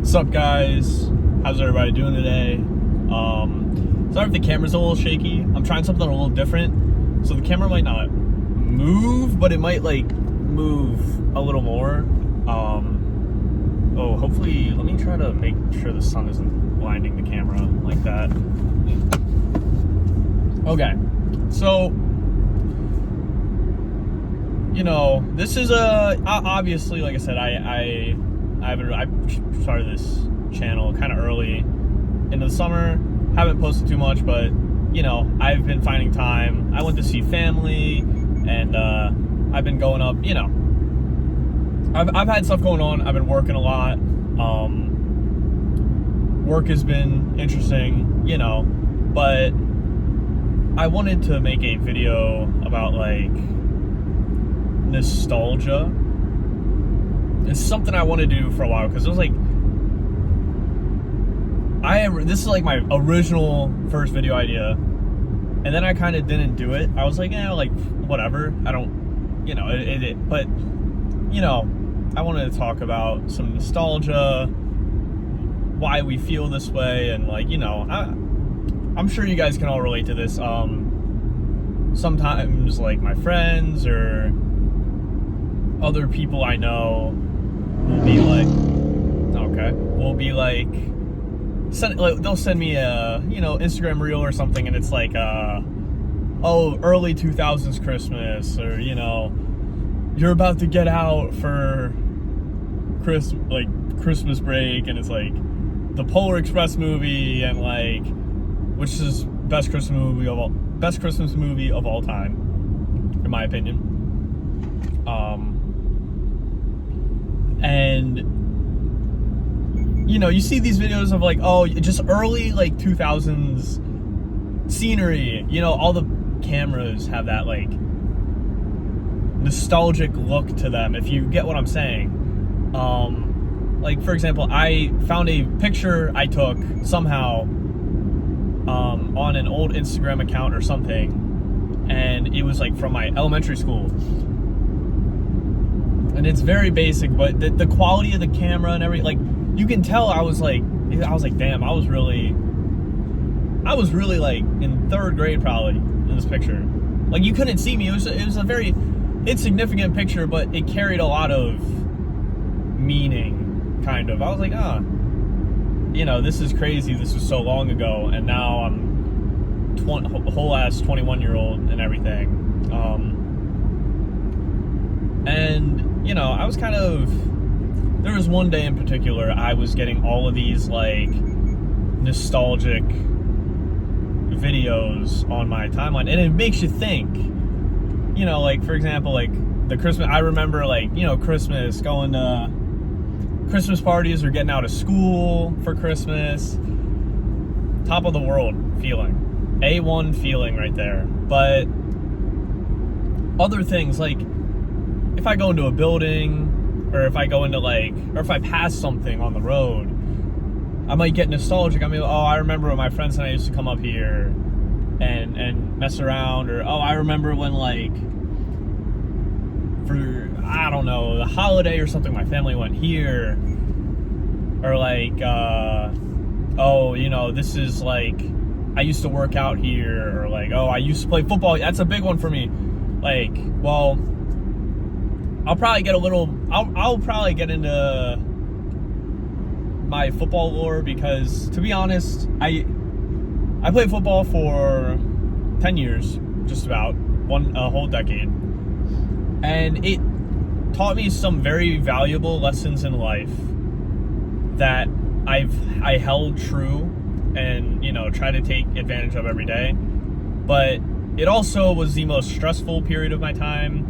What's up, guys? How's everybody doing today? Sorry if the camera's a little shaky. I'm trying something a little different, so the camera might not move, but it might like move a little more. Hopefully, let me try to make sure the sun isn't blinding the camera like that. Okay, so this is obviously, like I said, I started this channel kind of early into the summer. Haven't posted too much, but I've been finding time. I went to see family, and I've been going up. I've had stuff going on. I've been working a lot. Work has been interesting, but I wanted to make a video about like nostalgia. It's something I want to do for a while, because it was like this is like my original first video idea, and then I kind of didn't do it. I was like, like whatever. I don't, but I wanted to talk about some nostalgia, why we feel this way, and like I'm sure you guys can all relate to this. Sometimes like my friends or other people I know will be like, they'll send me a Instagram reel or something, and it's like early 2000s Christmas, or you're about to get out for Christmas break, and it's like the Polar Express movie, and like, which is best Christmas movie of all time, in my opinion. And you see these videos of like, just early like 2000s scenery. All the cameras have that like nostalgic look to them, if you get what I'm saying. Like, for example, I found a picture I took somehow on an old Instagram account or something, and it was like from my elementary school. And it's very basic, but the quality of the camera and everything, like, you can tell I was like, damn, I was really like in third grade probably in this picture. Like, you couldn't see me. It was a very insignificant picture, but it carried a lot of meaning, kind of. I was like, this is crazy. This was so long ago, and now I'm whole ass 21-year-old and everything. And I was kind of, there was one day in particular I was getting all of these like nostalgic videos on my timeline, and it makes you think. Like, for example, like the Christmas, I remember like Christmas, going to Christmas parties or getting out of school for Christmas. Top of the world feeling, A1 feeling right there. But other things, like if I go into a building, or if I go into or if I pass something on the road, I might get nostalgic. I mean, I remember when my friends and I used to come up here and mess around, or I remember when like for, I don't know, the holiday or something, my family went here, or like this is like, I used to work out here, or like, I used to play football. That's a big one for me. Like, well, I'll probably get into my football lore, because to be honest, I played football for 10 years, just about a whole decade, and it taught me some very valuable lessons in life that I held true and try to take advantage of every day. But it also was the most stressful period of my time,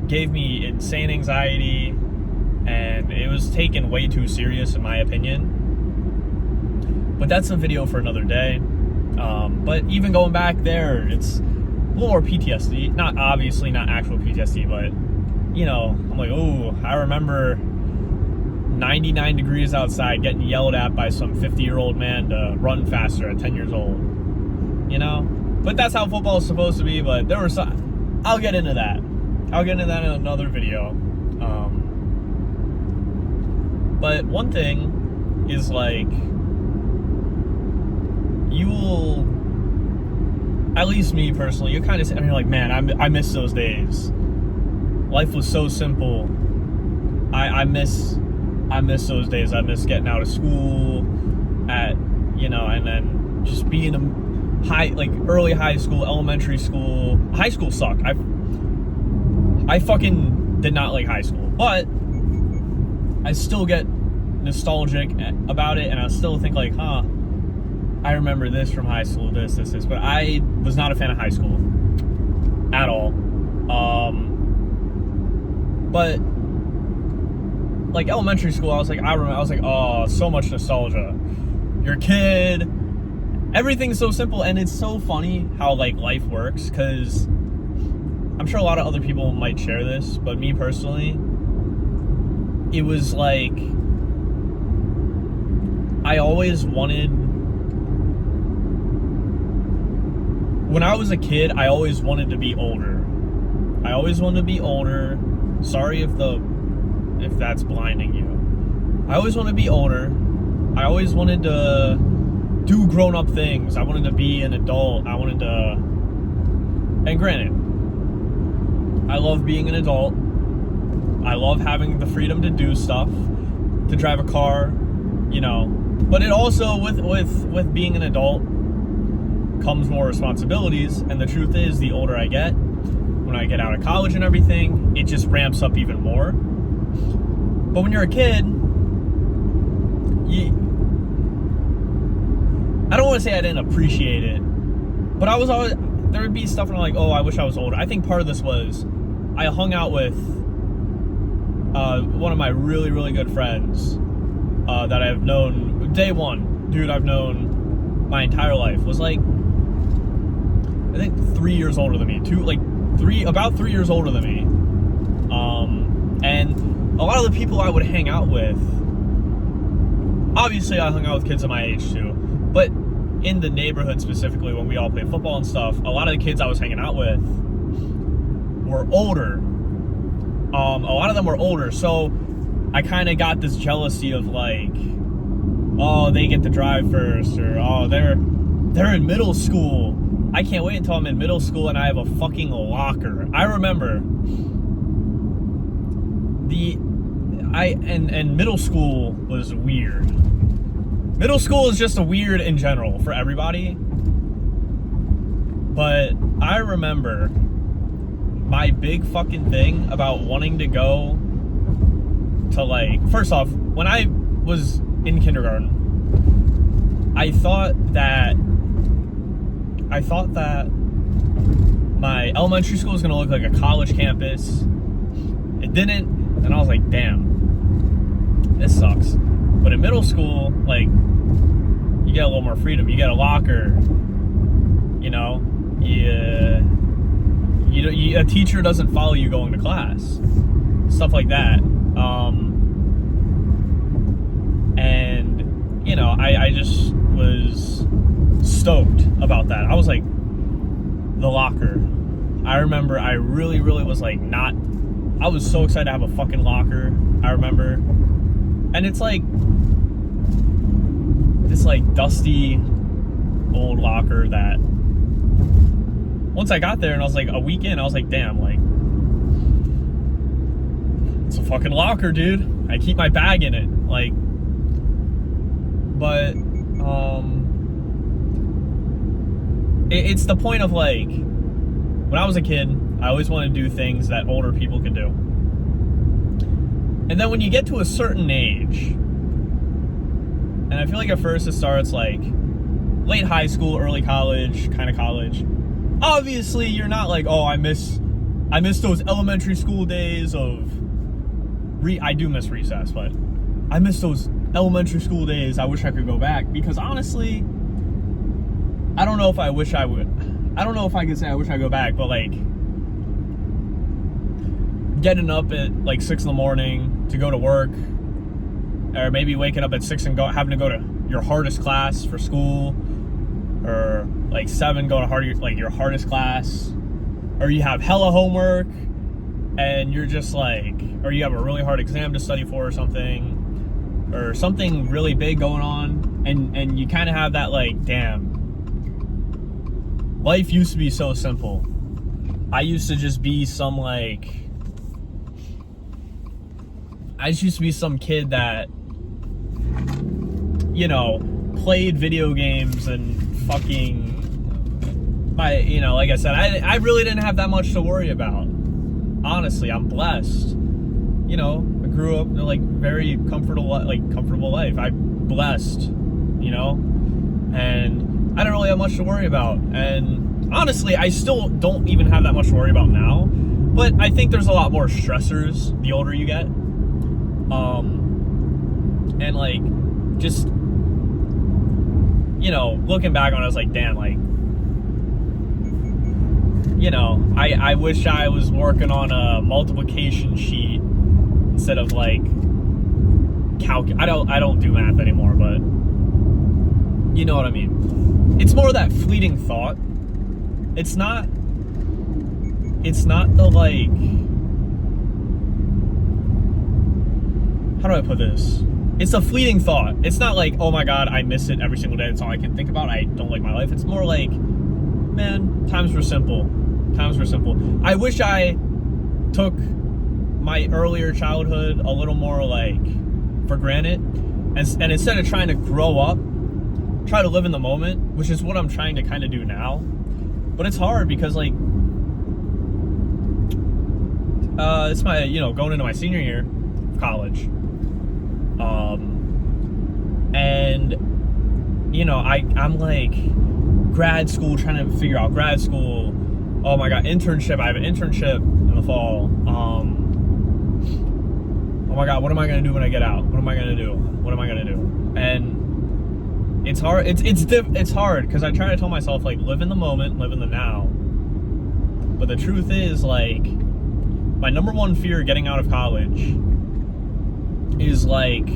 gave me insane anxiety, and it was taken way too serious in my opinion. But that's a video for another day. But even going back there, it's a little more PTSD. Not obviously not actual PTSD, but I'm like, I remember 99 degrees outside, getting yelled at by some 50-year-old man to run faster at 10 years old. But that's how football is supposed to be. But there were some, I'll get into that in another video. But one thing is like, you will, at least me personally, you kind of sit and you're like, man, I miss those days. Life was so simple. I miss those days. I miss getting out of school and then just being early high school, elementary school. High school sucked. I fucking did not like high school, but I still get nostalgic about it, and I still think like, I remember this from high school, this, but I was not a fan of high school at all. But like elementary school, I was like, oh, so much nostalgia. You're a kid, everything's so simple, and it's so funny how like life works, because I'm sure a lot of other people might share this, but me personally, it was like, I always wanted, when I was a kid, I always wanted to be older. Sorry if that's blinding you. I always want to be older. I always wanted to do grown-up things. I wanted to be an adult. And granted, I love being an adult. I love having the freedom to do stuff, to drive a car, But it also, with being an adult, comes more responsibilities. And the truth is, the older I get, when I get out of college and everything, it just ramps up even more. But when you're a kid, I don't want to say I didn't appreciate it, but I was always, there would be stuff and I'm like, oh, I wish I was older. I think part of this was I hung out with one of my really, really good friends that I've known day one. Dude, I've known my entire life. Was like, I think 3 years older than me. About 3 years older than me. And a lot of the people I would hang out with, obviously I hung out with kids of my age too, but in the neighborhood specifically, when we all played football and stuff, a lot of the kids I was hanging out with were older. A lot of them were older, so I kind of got this jealousy of like, oh, they get to drive first, or oh, they're in middle school. I can't wait until I'm in middle school and I have a fucking locker. I remember and middle school was weird. Middle school is just a weird in general for everybody. But I remember my big fucking thing about wanting to go to, like, first off, when I was in kindergarten, I thought that my elementary school was going to look like a college campus. It didn't, and I was like, damn, this sucks. But in middle school, like, you get a little more freedom. You get a locker, a teacher doesn't follow you going to class, stuff like that. I just was stoked about that. I was like, the locker. I remember I really, really was like I was so excited to have a fucking locker. I remember. And it's like this like dusty old locker that once I got there and I was like a week in, I was like, damn, like, it's a fucking locker, dude. I keep my bag in it. Like, but it's the point of like, when I was a kid, I always wanted to do things that older people could do. And then when you get to a certain age, and I feel like at first it starts like late high school, early college, kind of college. Obviously, you're not like, oh, I miss those elementary school days of I do miss recess, but I miss those elementary school days. I wish I could go back, because honestly, I don't know if I wish I would. I don't know if I could say I wish I go back, but like getting up at like 6 in the morning to go to work, or maybe waking up at 6 and having to go to your hardest class for school, or like 7 going to your hardest class, or you have hella homework and you're just like, or you have a really hard exam to study for or something, or something really big going on, and you kind of have that like, damn, life used to be so simple. I used to just be some kid that, you know, played video games and fucking, you know, like I said, I really didn't have that much to worry about. Honestly, I'm blessed. You know, I grew up in like very comfortable life. I'm blessed, you know, and I don't really have much to worry about. And honestly, I still don't even have that much to worry about now. But I think there's a lot more stressors the older you get. And like, just, you know, looking back on it, I was like, damn, like, you know, I wish I was working on a multiplication sheet instead of like I don't do math anymore, but you know what I mean. It's more that fleeting thought. It's not the like, how do I put this? It's a fleeting thought. It's not like, oh my god, I miss it every single day. That's all I can think about. I don't like my life. It's more like, man, times were simple. Times were simple. I wish I took my earlier childhood a little more like for granted, and instead of trying to grow up, try to live in the moment, which is what I'm trying to kind of do now. But it's hard because like, it's my, you know, going into my senior year of college. And you know, I'm like grad school, trying to figure out grad school. Oh my god, internship. I have an internship in the fall. Oh my god, what am I gonna do when I get out? What am I gonna do? And it's hard. It's hard because I try to tell myself like, live in the moment, live in the now. But the truth is, like, my number one fear getting out of college is like,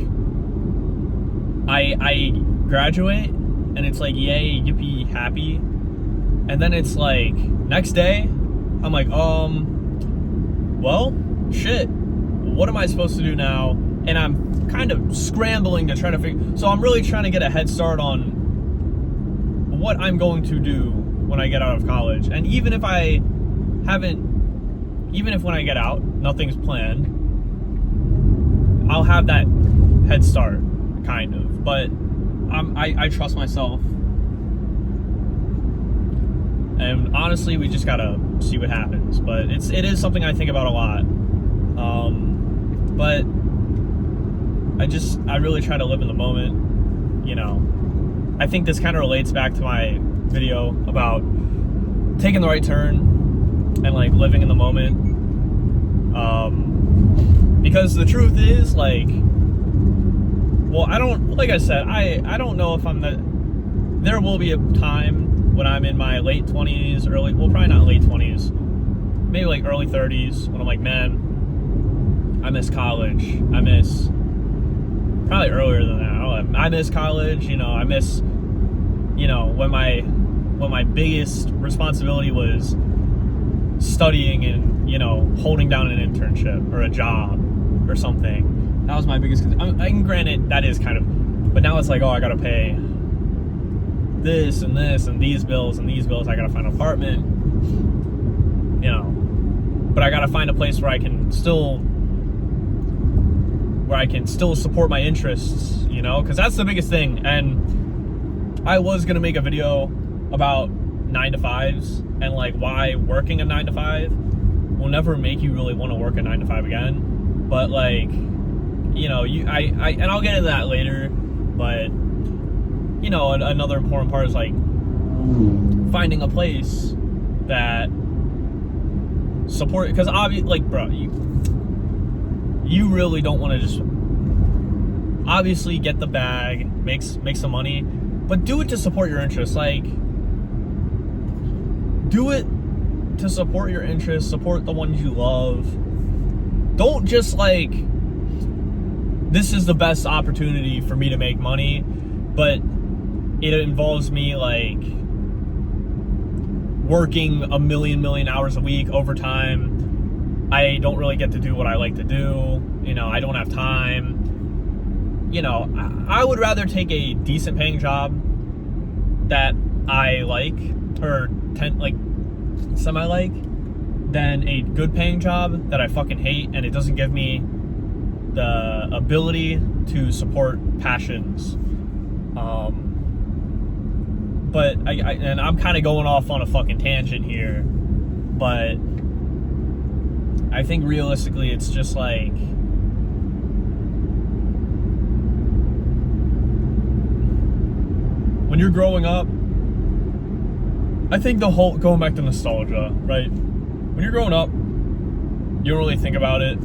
I graduate and it's like, yay, yippee, happy, and then it's like next day I'm like, well, shit, what am I supposed to do now? And I'm kind of scrambling to try to figure, so I'm really trying to get a head start on what I'm going to do when I get out of college. And even if when I get out, nothing's planned, I'll have that head start, kind of. But I trust myself. And honestly, we just gotta see what happens. But it is something I think about a lot. But I really try to live in the moment, you know. I think this kind of relates back to my video about taking the right turn and like living in the moment. Because the truth is, like, well, I don't know if there will be a time when I'm in my late 20s, probably not late 20s, maybe like early 30s, when I'm like, man, I miss college. I miss, probably earlier than that, I miss college, you know, I miss, you know, when my biggest responsibility was studying and, you know, holding down an internship or a job or something. That was my biggest concern. And granted, that is kind of, but now it's like, oh, I gotta pay this and this and these bills and these bills. I gotta find an apartment, you know, but I gotta find a place where I can still support my interests, you know, because that's the biggest thing. And I was gonna make a video about 9-to-5s and like why working a 9-to-5 will never make you really want to work a 9-to-5 again. But like, you know, and I'll get into that later. But you know, another important part is like finding a place that support, because obviously, like, bro, you really don't want to just obviously get the bag, make some money, but do it to support your interests. Like, do it to support your interests, support the ones you love. Don't just like, this is the best opportunity for me to make money, but it involves me like working a million hours a week, overtime. I don't really get to do what I like to do. You know, I don't have time. you know, I would rather take a decent paying job that I like, or semi like, than a good paying job that I fucking hate and it doesn't give me the ability to support passions. But and I'm kind of going off on a fucking tangent here, but I think realistically it's just like, when you're growing up, I think the whole, going back to nostalgia, right? When you're growing up, you don't really think about it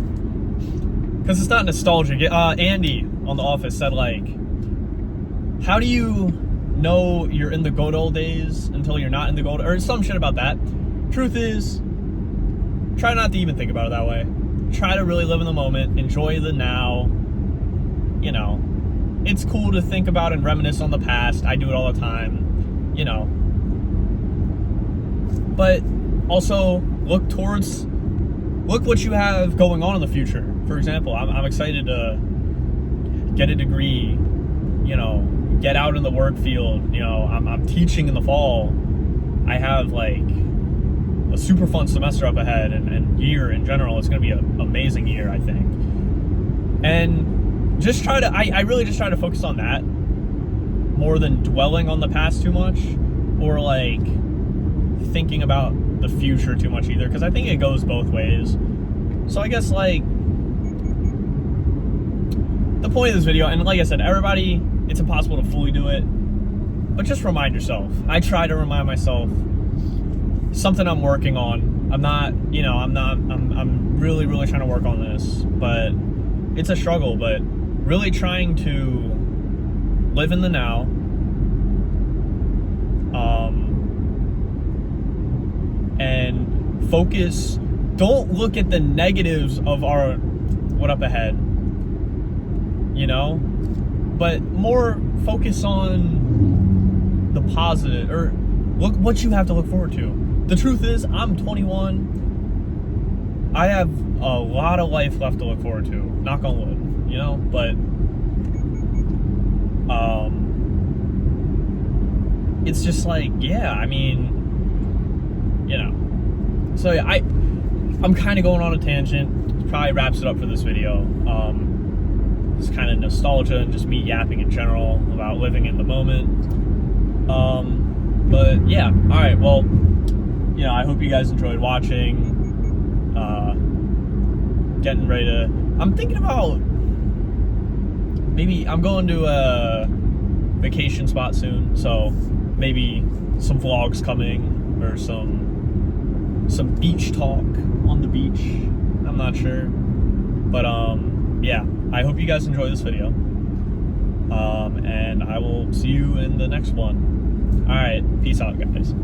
because it's not nostalgic. Andy on The Office said, like, how do you know you're in the good old days until you're not in the good, or some shit about that. Truth is, try not to even think about it that way. Try to really live in the moment, enjoy the now. You know, it's cool to think about and reminisce on the past. I do it all the time, you know. But also look what you have going on in the future. For example, I'm excited to get a degree, you know, get out in the work field. You know, I'm teaching in the fall. I have like a super fun semester up ahead, and year in general. It's going to be an amazing year, I think. And just try to, I really just try to focus on that more than dwelling on the past too much, or like thinking about the future too much either, because I think it goes both ways. So I guess, like, the point of this video, and like I said, everybody, it's impossible to fully do it, but just remind yourself. I try to remind myself something I'm working on. I'm really, really trying to work on this, but it's a struggle. But really trying to live in the now, and focus. Don't look at the negatives of what up ahead, you know, but more focus on the positive, or look what you have to look forward to. The truth is, I'm 21. I have a lot of life left to look forward to. Knock on wood, you know, but it's just like, yeah, I mean, you know. So yeah, I'm kind of going on a tangent. Probably wraps it up for this video. It's kind of nostalgia and just me yapping in general about living in the moment. But yeah, all right. Well, you know, I hope you guys enjoyed watching. Getting ready to. I'm thinking about maybe I'm going to a vacation spot soon, so maybe some vlogs coming, or some beach talk on the beach. I'm not sure, but yeah, I hope you guys enjoy this video, and I will see you in the next one. All right, peace out, guys.